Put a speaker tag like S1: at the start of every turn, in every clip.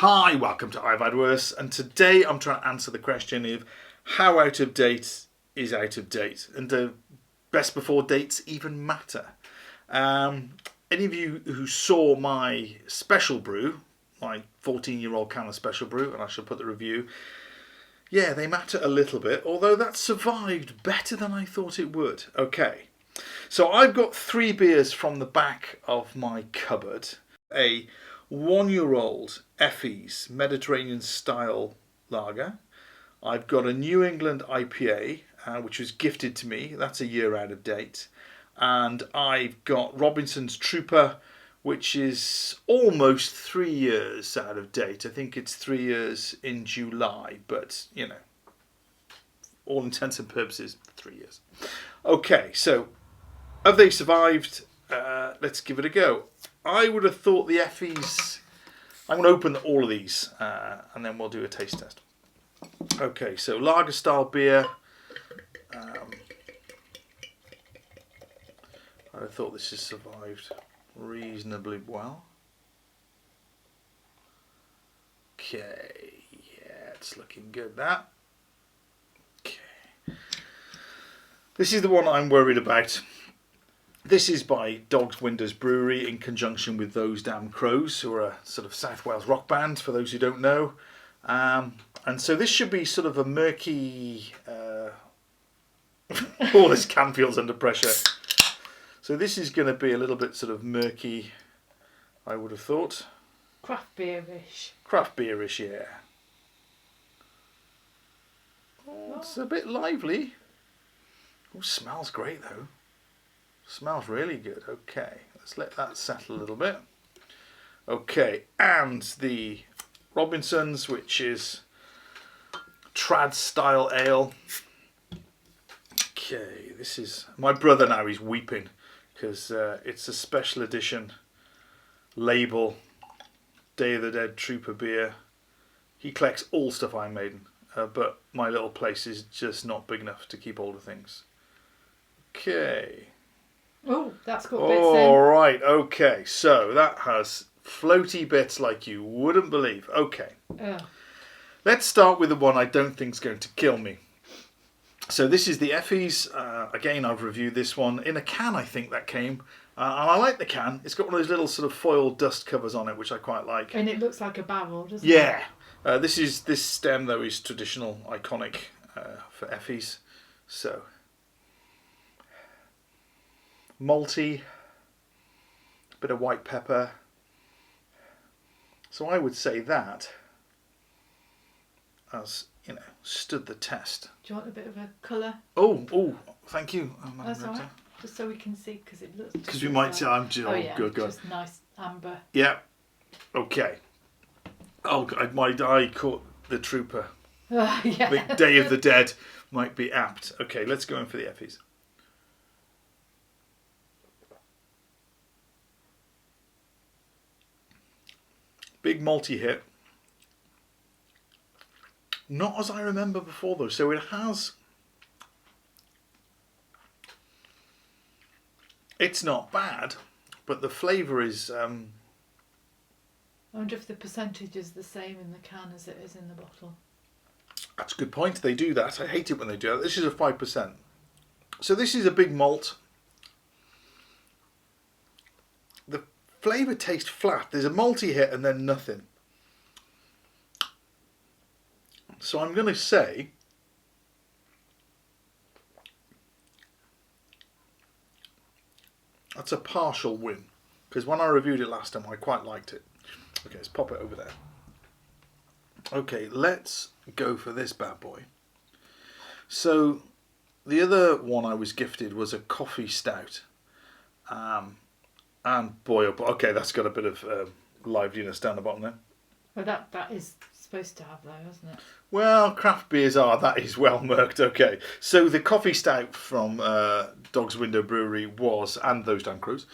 S1: Hi, welcome to I've Had Worse, and today I'm trying to answer the question of how out of date is out of date, and do best before dates even matter? Any of you who saw my special brew, my 14-year-old can of special brew, and I shall put the review, yeah, they matter a little bit, although that survived better than I thought it would. Okay, so I've got 3 beers from the back of my cupboard. A 1-year-old Effie's Mediterranean style lager. I've got a New England IPA, which was gifted to me. That's a year out of date. And I've got Robinson's Trooper, which is almost 3 years out of date. I think it's 3 years in July, but you know, all intents and purposes, 3 years. Okay, so have they survived? Let's give it a go. I would have thought the Effie's... I'm going to open all of these and then we'll do a taste test. Okay, so lager style beer. I thought this has survived reasonably well. Okay, yeah, it's looking good, that. Okay. This is the one I'm worried about. This is by Dogs Windows Brewery in conjunction with Those Damn Crows, who are a sort of South Wales rock band, for those who don't know. And so this should be sort of a murky... all this can feels under pressure. So this is going to be a little bit sort of murky, I would have thought.
S2: Craft beerish.
S1: Craft beerish, yeah. Oh, it's a bit lively. Oh, smells great though. Smells really good. Okay, let's let that settle a little bit. Okay, and the Robinson's, which is trad style ale. Okay, this is... My brother now, he's weeping because it's a special edition label, Day of the Dead Trooper beer. He collects all stuff I made, but my little place is just not big enough to keep all the things. Okay.
S2: Oh, that's got bits in.
S1: All right, okay. So that has floaty bits like you wouldn't believe. Okay. Let's start with the one I don't think is going to kill me. So this is the Effie's. Again, I've reviewed this one in a can, I think that came. And I like the can. It's got one of those little sort of foil dust covers on it, which I quite like.
S2: And it looks like a barrel, doesn't it?
S1: Yeah. This stem, though, is traditional, iconic for Effie's. So... malty, bit of white pepper. So I would say that has, you know, stood the test.
S2: Do you want a bit of a colour?
S1: Oh, thank you.
S2: That's all right. Just so we can see, because it looks...
S1: Because we might say, good.
S2: Just nice amber.
S1: Yeah. Okay. Oh, God, my eye caught the Trooper.
S2: Yeah.
S1: The Day of the Dead might be apt. Okay, let's go in for the Effies. Big malty hit. Not as I remember before though. So it has... It's not bad, but the flavour is...
S2: I wonder if the percentage is the same in the can as it is in the bottle.
S1: That's a good point. They do that. I hate it when they do that. This is a 5%. So this is a big malt. The flavour tastes flat. There's a malty hit and then nothing. So I'm going to say that's a partial win. Because when I reviewed it last time, I quite liked it. Okay, let's pop it over there. Okay, let's go for this bad boy. So the other one I was gifted was a coffee stout. And boy, oh boy, okay, that's got a bit of liveliness down the bottom there.
S2: Well, that is supposed to have though, isn't it?
S1: Well, craft beers are, that is well murked. Okay, so the coffee stout from Dogs Window Brewery was, and Those Damn Crows,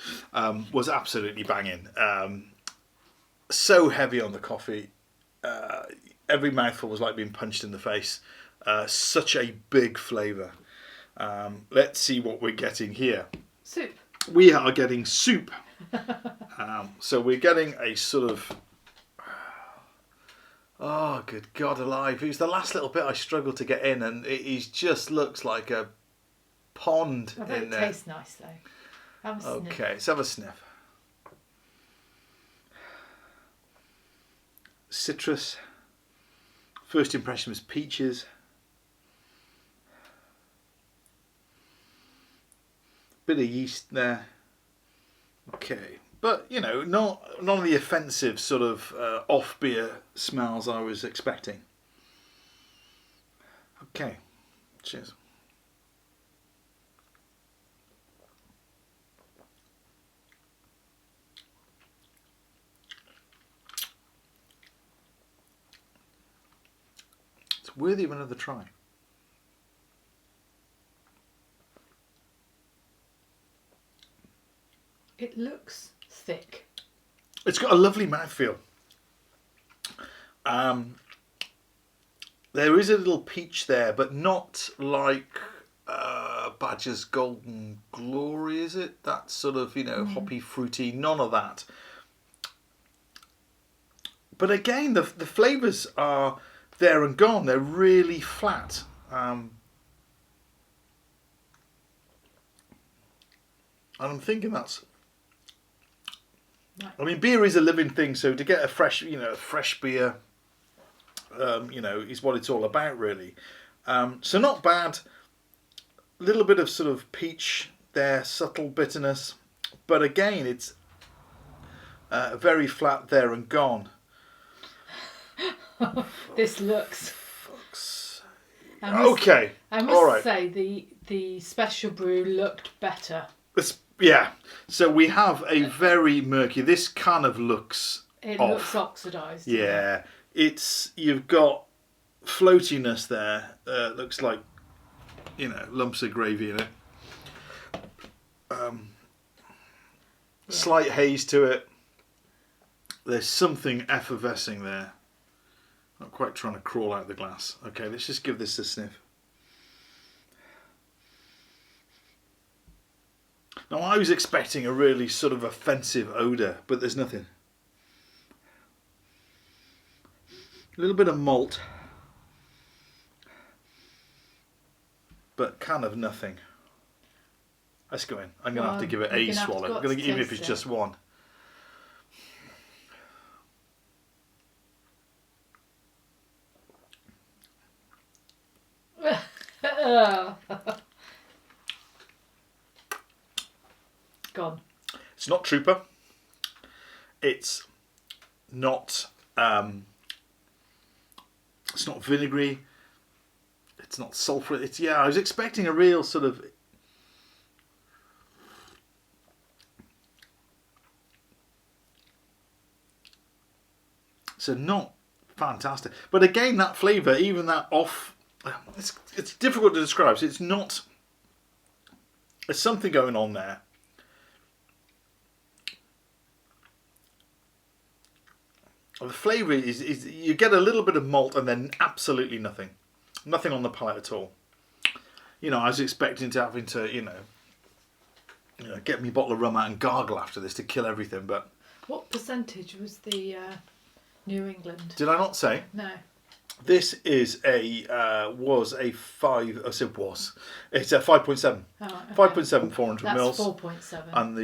S1: was absolutely banging. So heavy on the coffee. Every mouthful was like being punched in the face. Such a big flavour. Let's see what we're getting here.
S2: Soup.
S1: We are getting soup. So we're getting a sort of Oh, good God alive. It was the last little bit I struggled to get in, and it just looks like a pond
S2: I bet
S1: in
S2: it
S1: there.
S2: tastes nice though. Have a sniff.
S1: Okay, let's have a sniff. Citrus. First impression was peaches. Bit of yeast there. Okay, but you know, none of the offensive sort of off beer smells I was expecting. Okay, cheers. It's worthy of another try.
S2: It looks thick.
S1: It's got a lovely mouthfeel. There is a little peach there, but not like Badger's Golden Glory, is it? That sort of, hoppy, fruity, none of that. But again, the flavours are there and gone. They're really flat. And I'm thinking that's...
S2: Right.
S1: I mean, beer is a living thing, so to get a fresh beer, is what it's all about, really. So not bad. A little bit of sort of peach there, subtle bitterness, but again, it's very flat there and gone.
S2: This looks.
S1: Okay.
S2: I must
S1: all right.
S2: say the special brew looked better.
S1: Yeah. So we have a very murky. This kind of looks.
S2: It
S1: off.
S2: looks oxidised.
S1: Yeah. You've got floatiness there. Looks like, lumps of gravy in it. Slight haze to it. There's something effervescing there. Not quite trying to crawl out the glass. Okay, let's just give this a sniff. Now, I was expecting a really sort of offensive odour, but there's nothing. A little bit of malt, but kind of nothing. Let's go in. I'm going to have to give it a swallow. I'm going to, even if it's just one.
S2: Gone.
S1: It's not Trooper. It's not. It's not vinegary. It's not sulphurous. It's I was expecting a real sort of. So not fantastic, but again that flavour, even that off. It's difficult to describe. So it's not. There's something going on there. The flavour is you get a little bit of malt and then absolutely nothing on the palate at all. I was expecting to having to get me a bottle of rum out and gargle after this to kill everything. But
S2: what percentage was the New England?
S1: Did I not say?
S2: No.
S1: This is was a 5. I said was. It's a 5.7.
S2: Oh, okay.
S1: 5.7 400
S2: That's
S1: mils.
S2: 4.7.
S1: And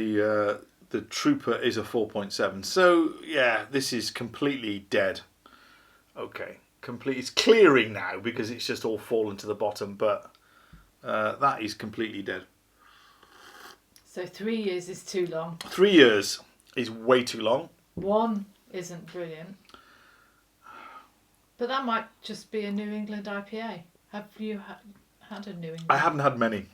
S1: the Trooper is a 4.7. So yeah, this is completely dead. Okay, it's clearing now because it's just all fallen to the bottom. But that is completely dead.
S2: So 3 years is too long.
S1: 3 years is way too long.
S2: 1 isn't brilliant. But that might just be a New England IPA. Have you had a New England?
S1: I haven't had many.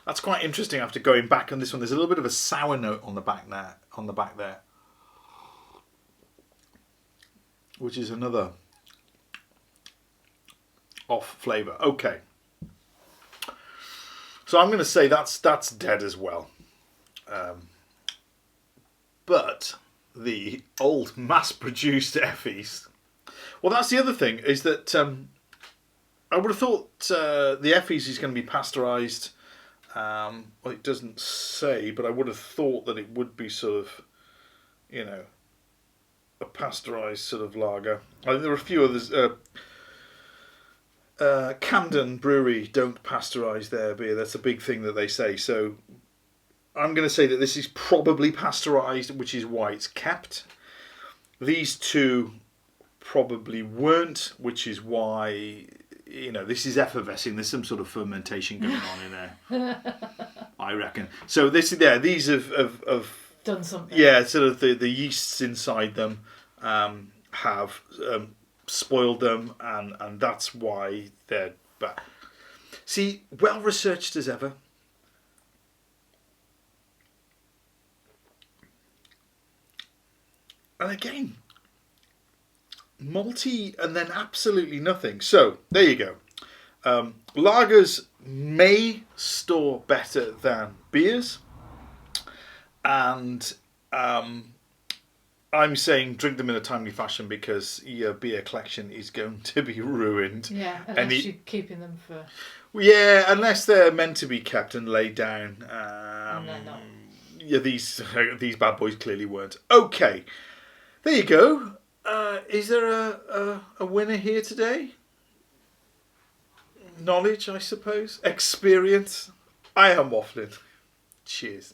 S1: That's quite interesting after going back on this one. There's a little bit of a sour note on the back there. Which is another off flavour. Okay. So I'm going to say that's dead as well. But the old mass-produced Effies. Well, that's the other thing, is that I would have thought the Effies is going to be pasteurised. Well, it doesn't say, but I would have thought that it would be sort of you know, a pasteurised sort of lager. I think there are a few others. Camden Brewery don't pasteurise their beer. That's a big thing that they say. So I'm going to say that this is probably pasteurised, which is why it's kept. These two probably weren't, which is why, you know, this is effervescing. There's some sort of fermentation going on in there, I reckon. So these have
S2: done something.
S1: Yeah, sort of the yeasts inside them have spoiled them, and that's why they're bad. See, well researched as ever. And again, malty and then absolutely nothing. So, there you go. Lagers may store better than beers. And I'm saying drink them in a timely fashion because your beer collection is going to be ruined.
S2: Yeah, unless you're keeping them for...
S1: Yeah, unless they're meant to be kept and laid down.
S2: And they're not.
S1: Yeah, these bad boys clearly weren't. Okay, there you go. Is there a winner here today? Knowledge, I suppose. Experience. I am waffling. Cheers.